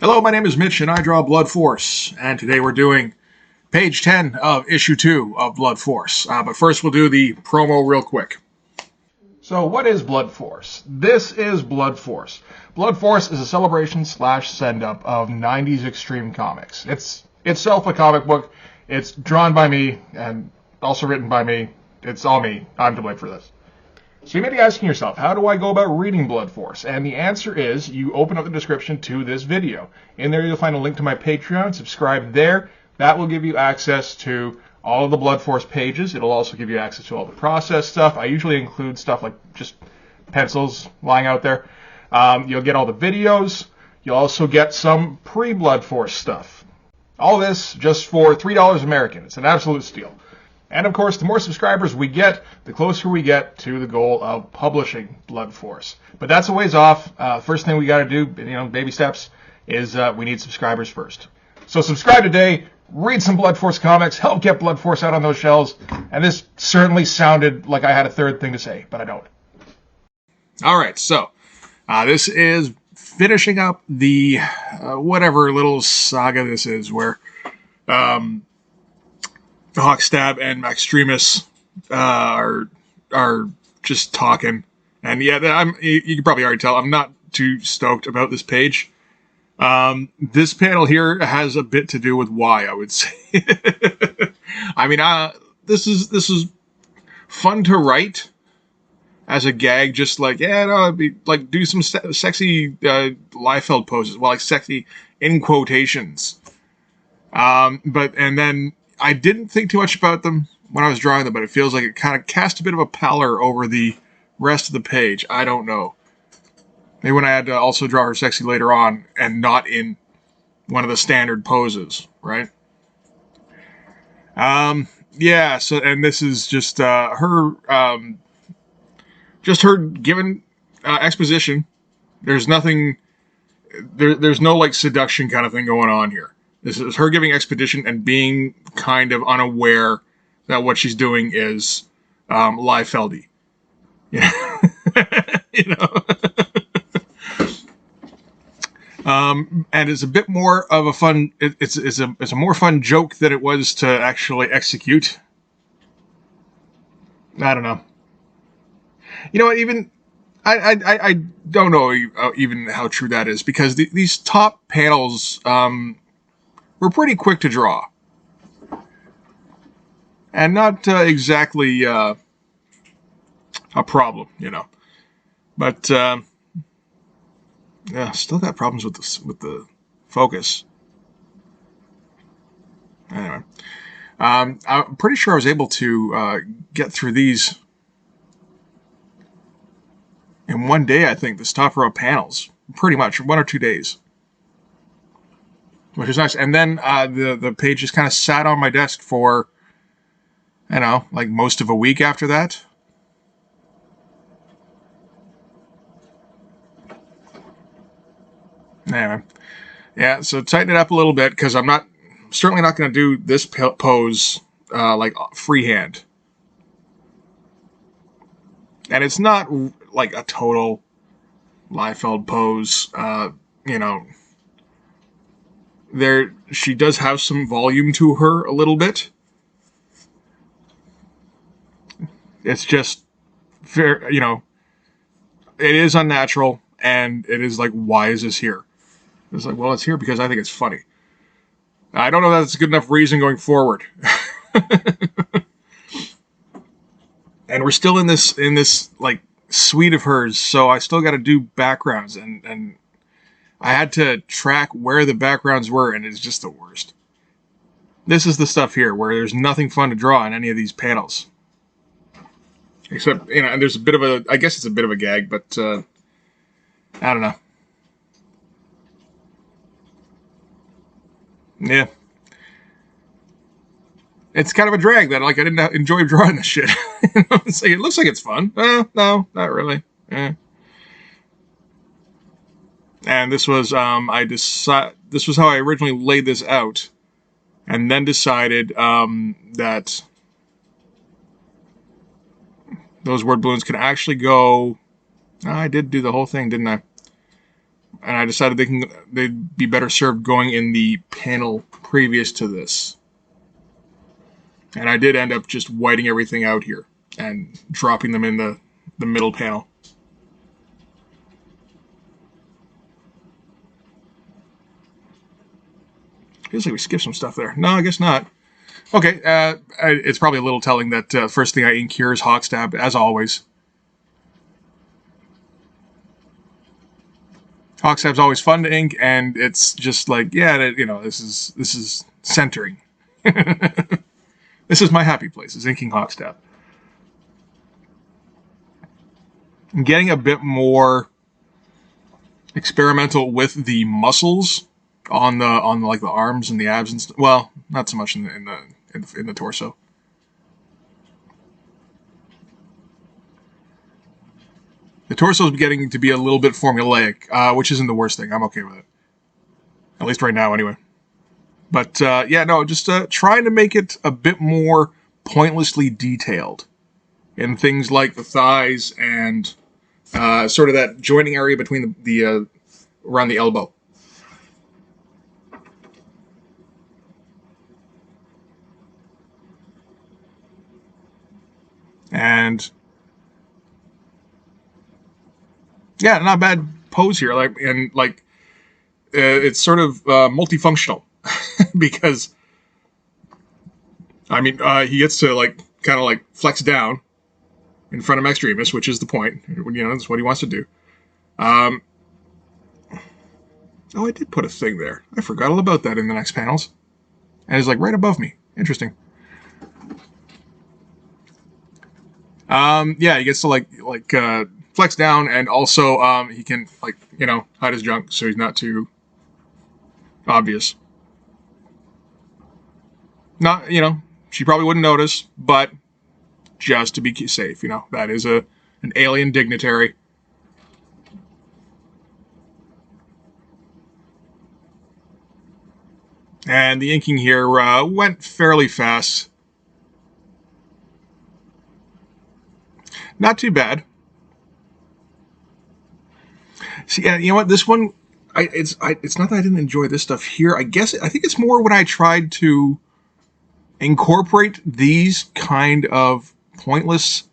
Hello, my name is Mitch, and I draw Blood Force. And today we're doing page 10 of issue 2 of Blood Force. But first, we'll do the promo real quick. So, what is Blood Force? This is Blood Force. Blood Force is a celebration / send-up of 90s extreme comics. It's itself a comic book. It's drawn by me and also written by me. It's all me. I'm to blame for this. So you may be asking yourself, how do I go about reading Blood Force? And the answer is you open up the description to this video. In there you'll find a link to my Patreon. Subscribe there. That will give you access to all of the Blood Force pages. It'll also give you access to all the process stuff. I usually include stuff like just pencils lying out there. You'll get all the videos. You'll also get some pre-Blood Force stuff. All this just for $3 American. It's an absolute steal. And of course, the more subscribers we get, the closer we get to the goal of publishing Blood Force. But that's a ways off. First thing we got to do, baby steps, is we need subscribers first. So subscribe today, read some Blood Force comics, help get Blood Force out on those shelves. And this certainly sounded like I had a third thing to say, but I don't. All right, so this is finishing up the whatever little saga this is, where Hawkstab and Maxtremus are just talking, and yeah, you can probably already tell I'm not too stoked about this page. This panel here has a bit to do with why, I would say. I mean, this is fun to write as a gag, just like it'd be like do some sexy Liefeld poses, well, like sexy in quotations. And then I didn't think too much about them when I was drawing them, but it feels like it kind of cast a bit of a pallor over the rest of the page. I don't know. Maybe when I had to also draw her sexy later on and not in one of the standard poses, right? Yeah, so, and this is just her giving exposition. There's nothing, there's no like seduction kind of thing going on here. This is her giving expedition and being kind of unaware that what she's doing is Liefeldy. You know? And it's a bit more of a fun. It's a more fun joke than it was to actually execute. I don't know. You know what? Even I don't know even how true that is, because these top panels were pretty quick to draw, and not exactly a problem, But yeah, still got problems with the focus. Anyway, I'm pretty sure I was able to get through these in one day. I think this top row of panels, pretty much 1 or 2 days. Which is nice. And then the page just kind of sat on my desk for, like most of a week after that. Anyway. Yeah, so tighten it up a little bit, because I'm certainly not going to do this pose like freehand. And it's not like a total Liefeld pose, she does have some volume to her a little bit. It's just fair, it is unnatural, and it is like, why is this here? It's like, well, it's here because I think it's funny. I don't know that it's a good enough reason going forward. And we're still in this like suite of hers, so I still got to do backgrounds, and I had to track where the backgrounds were, and it's just the worst. This is the stuff here where there's nothing fun to draw in any of these panels. Except, and there's a bit of I guess it's a bit of a gag, but I don't know. Yeah. It's kind of a drag that, like, I didn't enjoy drawing this shit. It's like, it looks like it's fun. No, not really. And this was this was how I originally laid this out, and then decided that those word balloons could actually go. I did do the whole thing, didn't I? and I decided they'd be better served going in the panel previous to this. And I did end up just whiting everything out here and dropping them in the middle panel. Feels like we skipped some stuff there. No, I guess not. Okay, it's probably a little telling that first thing I ink here is Hawkstab, as always. Hawkstab's always fun to ink, and it's just like, yeah, this is centering. This is my happy place, is inking Hawkstab. I'm getting a bit more experimental with the muscles on the like the arms and the abs and well, not so much in the torso. The torso is getting to be a little bit formulaic, which isn't the worst thing. I'm okay with it, at least right now, anyway. But yeah, no, just trying to make it a bit more pointlessly detailed in things like the thighs and sort of that joining area between the around the elbow. And yeah, not bad pose here. It's sort of multifunctional because I mean he gets to kind of flex down in front of Extremis, which is the point. That's what he wants to do. Oh, I did put a thing there. I forgot all about that in the next panels, and it's right above me. Interesting. Yeah, he gets to flex down, and also he can hide his junk so he's not too obvious. Not she probably wouldn't notice, but just to be safe, that is an alien dignitary. And the inking here went fairly fast. Not too bad. See, you know what? This one, it's not that I didn't enjoy this stuff here. I think it's more when I tried to incorporate these kind of pointless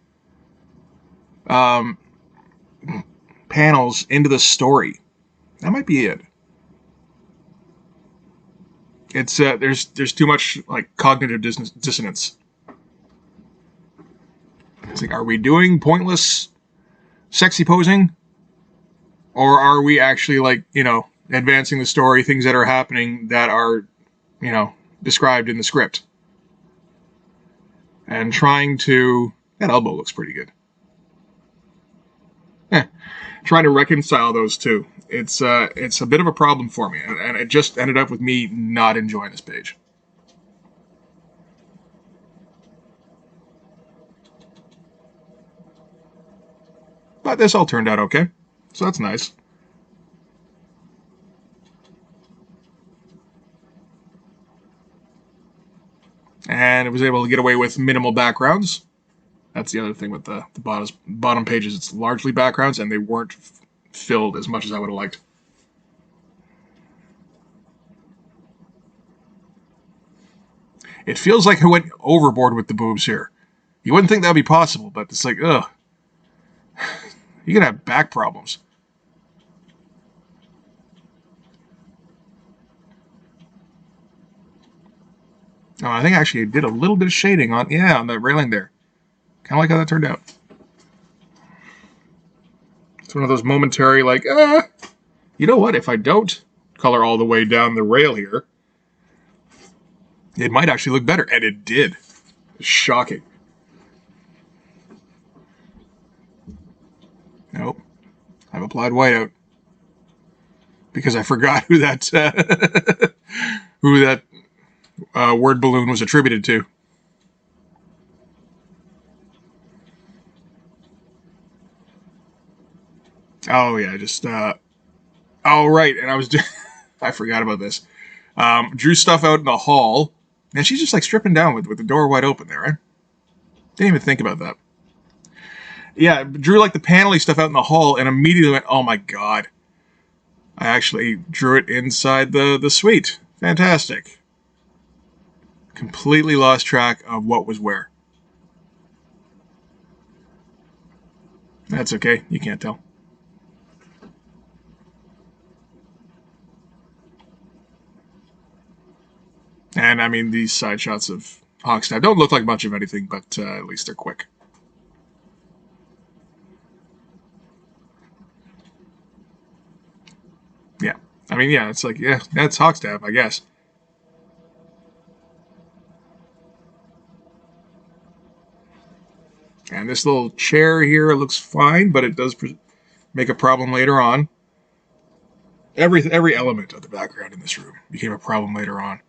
panels into the story. That might be it. It's there's too much cognitive dissonance. It's are we doing pointless, sexy posing, or are we actually advancing the story, things that are happening that are described in the script, and trying to that elbow looks pretty good. Trying to reconcile those two. It's a bit of a problem for me, and it just ended up with me not enjoying this page. But this all turned out okay, so that's nice. And it was able to get away with minimal backgrounds. That's the other thing with the bottom pages. It's largely backgrounds, and they weren't filled as much as I would have liked. It feels like I went overboard with the boobs here. You wouldn't think that would be possible, but it's ugh. You're going to have back problems. Oh, I think actually I did a little bit of shading on the railing there. Kind of like how that turned out. It's one of those momentary, you know what? If I don't color all the way down the rail here, it might actually look better. And it did. Shocking. Nope. I've applied whiteout. Because I forgot who that word balloon was attributed to. Oh yeah, oh right, and I was I forgot about this. Drew stuff out in the hall, and she's just stripping down with the door wide open there, right? Didn't even think about that. Yeah, drew the panelly stuff out in the hall, and immediately went, oh my god. I actually drew it inside the suite. Fantastic. Completely lost track of what was where. That's okay. You can't tell. And I mean, these side shots of Hogstab don't look like much of anything, but at least they're quick. Yeah. I mean, yeah, it's like, yeah, that's Hogstab, I guess. And this little chair here looks fine, but it does make a problem later on. Every element of the background in this room became a problem later on.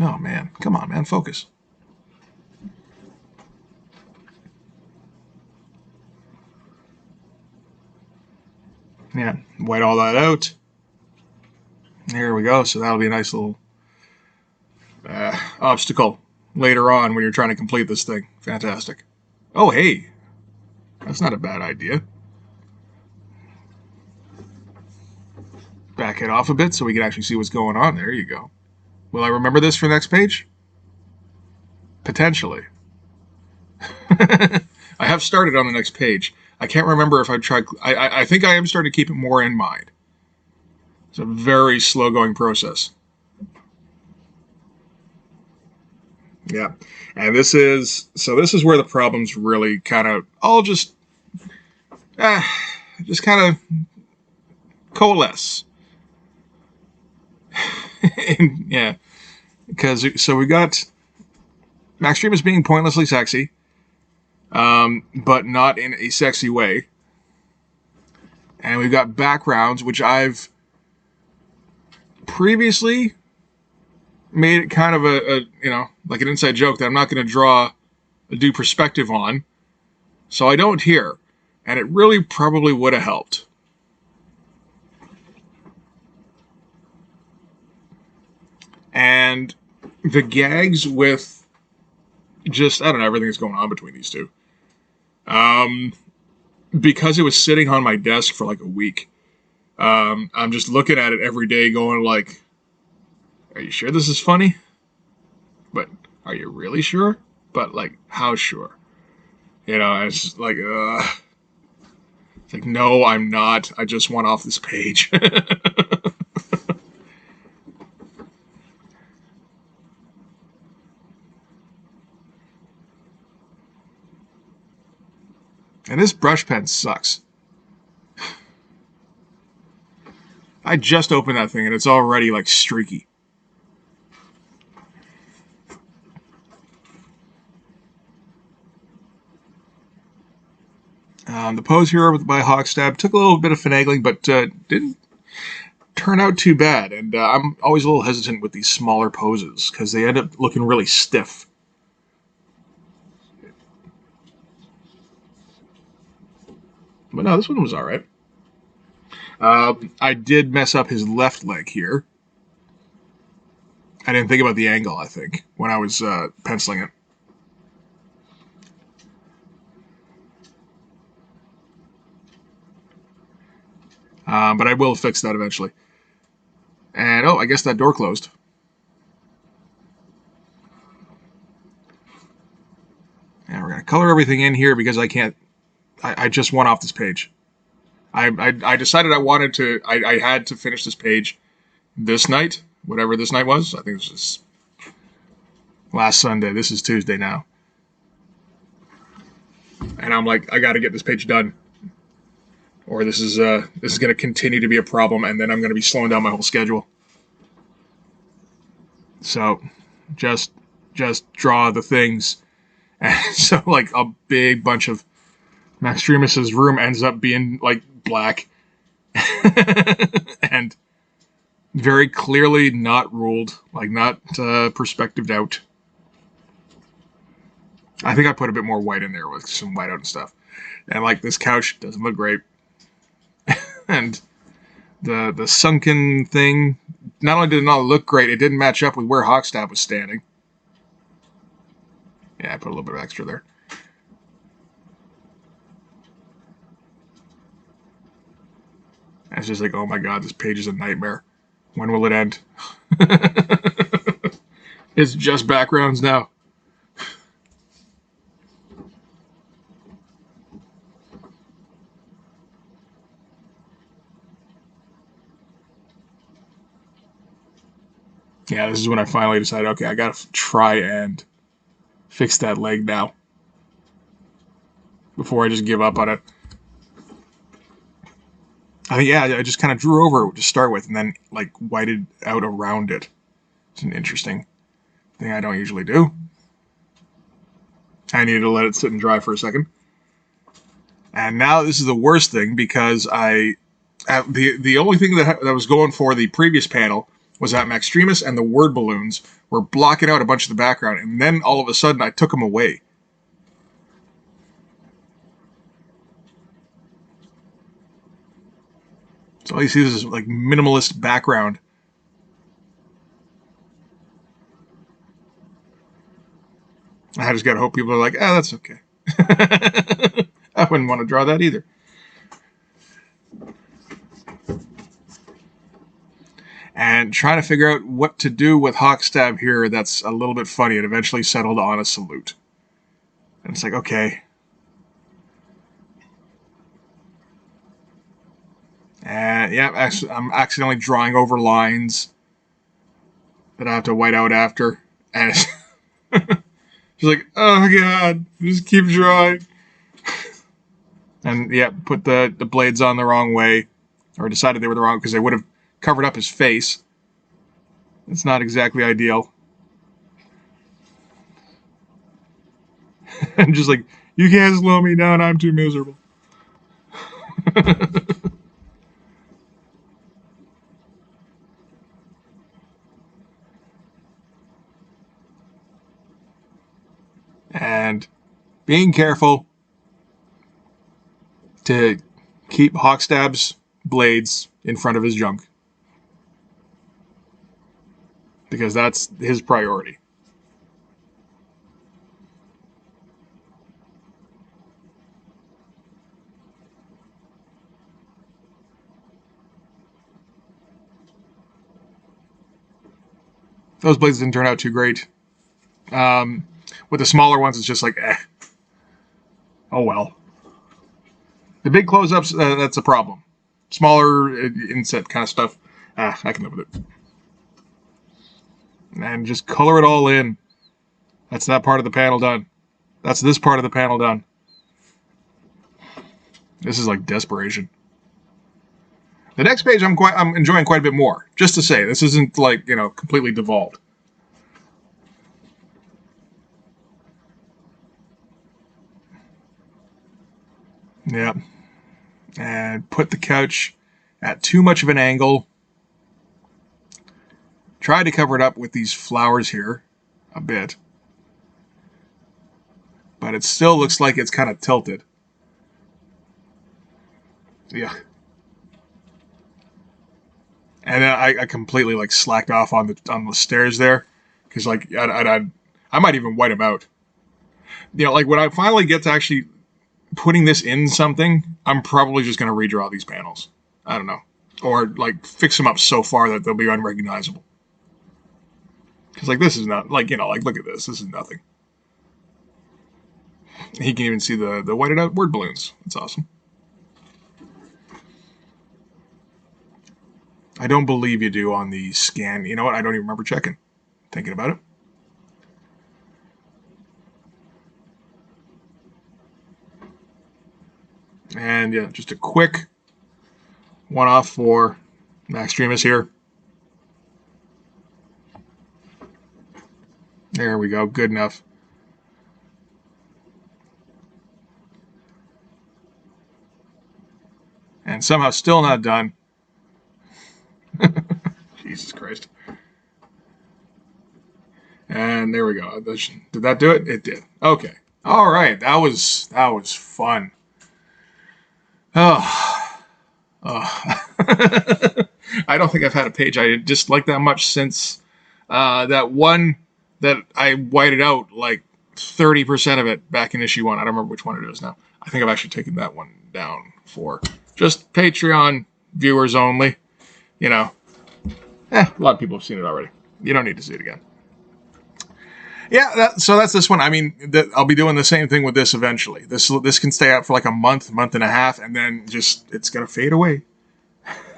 Oh, man. Come on, man. Focus. Yeah. White all that out. There we go. So that'll be a nice little obstacle later on when you're trying to complete this thing. Fantastic. Oh, hey. That's not a bad idea. Back it off a bit so we can actually see what's going on. There you go. Will I remember this for the next page? Potentially. I have started on the next page. I can't remember if I tried. I think I am starting to keep it more in mind. It's a very slow going process. Yeah. And this is where the problems really kind of all just kind of coalesce. And, yeah. Because so we got Max Dream is being pointlessly sexy, but not in a sexy way. And we've got backgrounds, which I've previously made it kind of a like an inside joke that I'm not going to draw a due perspective on. So I don't here. And it really probably would have helped. And the gags with just, I don't know, everything that's going on between these two. Because it was sitting on my desk for like a week, I'm just looking at it every day going like, are you sure this is funny? But are you really sure? But like, how sure? You know, and it's just like, it's like, no, I'm not. I just want off this page. And this brush pen sucks. I just opened that thing and it's already like streaky. The pose here by Hogstab took a little bit of finagling, but didn't turn out too bad. And I'm always a little hesitant with these smaller poses because they end up looking really stiff. But no, this one was all right. I did mess up his left leg here. I didn't think about the angle, I think, when I was penciling it. But I will fix that eventually. And, oh, I guess that door closed. And we're going to color everything in here because I can't... I just want off this page. I decided I had to finish this page this night, whatever this night was. I think it was just last Sunday. This is Tuesday now. And I'm like, I got to get this page done. Or this is going to continue to be a problem, and then I'm going to be slowing down my whole schedule. So, just draw the things. And so, like, a big bunch of Max Streamus's room ends up being, like, black. And very clearly not ruled. Like, not perspectived out. I think I put a bit more white in there with some white out and stuff. And, like, this couch doesn't look great. And the sunken thing, not only did it not look great, it didn't match up with where Hogstab was standing. Yeah, I put a little bit of extra there. It's just like, oh my god, this page is a nightmare. When will it end? It's just backgrounds now. Yeah, this is when I finally decided, okay, I gotta try and fix that leg now before I just give up on it. I just kind of drew over it to start with and then like whited out around it. It's an interesting thing I don't usually do. I needed to let it sit and dry for a second. And now this is the worst thing because the only thing that was going for the previous panel was that Maxtremus and the word balloons were blocking out a bunch of the background, and then all of a sudden I took them away. So all you see is like minimalist background. I just gotta hope people are like, that's okay. I wouldn't want to draw that either. And trying to figure out what to do with Hawkstab here that's a little bit funny. It eventually settled on a salute. And it's like, okay. And yeah, I'm accidentally drawing over lines that I have to white out after. And it's she's like, oh god, just keep drawing. And yeah, put the blades on the wrong way. Or decided they were the wrong, because they would have covered up his face. It's not exactly ideal. And just like, you can't slow me down, I'm too miserable. And being careful to keep Hawkstab's blades in front of his junk. Because that's his priority. Those blades didn't turn out too great. With the smaller ones, it's just like, oh well. The big close-ups, that's a problem. Smaller inset kind of stuff, I can live with it. And just color it all in. That's that part of the panel done. That's this part of the panel done. This is like desperation. The next page I'm enjoying quite a bit more. Just to say, this isn't like, completely devolved. Yeah. And put the couch at too much of an angle. Try to cover it up with these flowers here a bit. But it still looks like it's kind of tilted. Yeah. And then I completely like slacked off on the stairs there. Because like I might even white them out. Like when I finally get to actually putting this in something, I'm probably just going to redraw these panels. I don't know. Or like fix them up so far that they'll be unrecognizable. Because like this is not, like, like look at this. This is nothing. He can even see the whited out word balloons. That's awesome. I don't believe you do on the scan. You know what? I don't even remember checking. Thinking about it. And yeah, just a quick one-off for Maxtremus here. There we go. Good enough. And somehow still not done. Jesus Christ. And there we go. Did that do it? It did. Okay. All right. That was fun. Oh. I don't think I've had a page I disliked that much since that one that I whited out like 30% of it back in issue 1. I don't remember which one it is now. I think I've actually taken that one down for just Patreon viewers only. You know, a lot of people have seen it already. You don't need to see it again. Yeah, so that's this one. I mean, I'll be doing the same thing with this eventually. This can stay out for like a month and a half, and then just it's gonna fade away.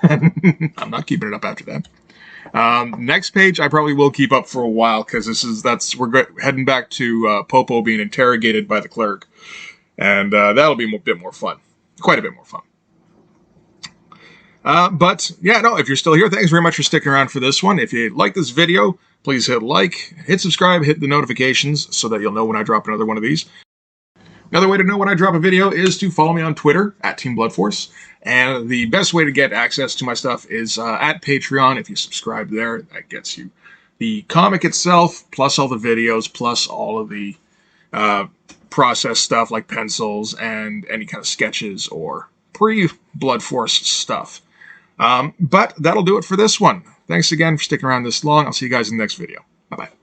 I'm not keeping it up after that. Next page I probably will keep up for a while because we're heading back to Popo being interrogated by the clerk, and that'll be a bit more fun, quite a bit more fun. But yeah, no, if you're still here, thanks very much for sticking around for this one. If you like this video, please hit like, hit subscribe, hit the notifications so that you'll know when I drop another one of these. Another way to know when I drop a video is to follow me on Twitter at Team Blood Force. And the best way to get access to my stuff is at Patreon. If you subscribe there, that gets you the comic itself, plus all the videos, plus all of the process stuff like pencils and any kind of sketches or pre-Blood Force stuff. But that'll do it for this one. Thanks again for sticking around this long. I'll see you guys in the next video. Bye-bye.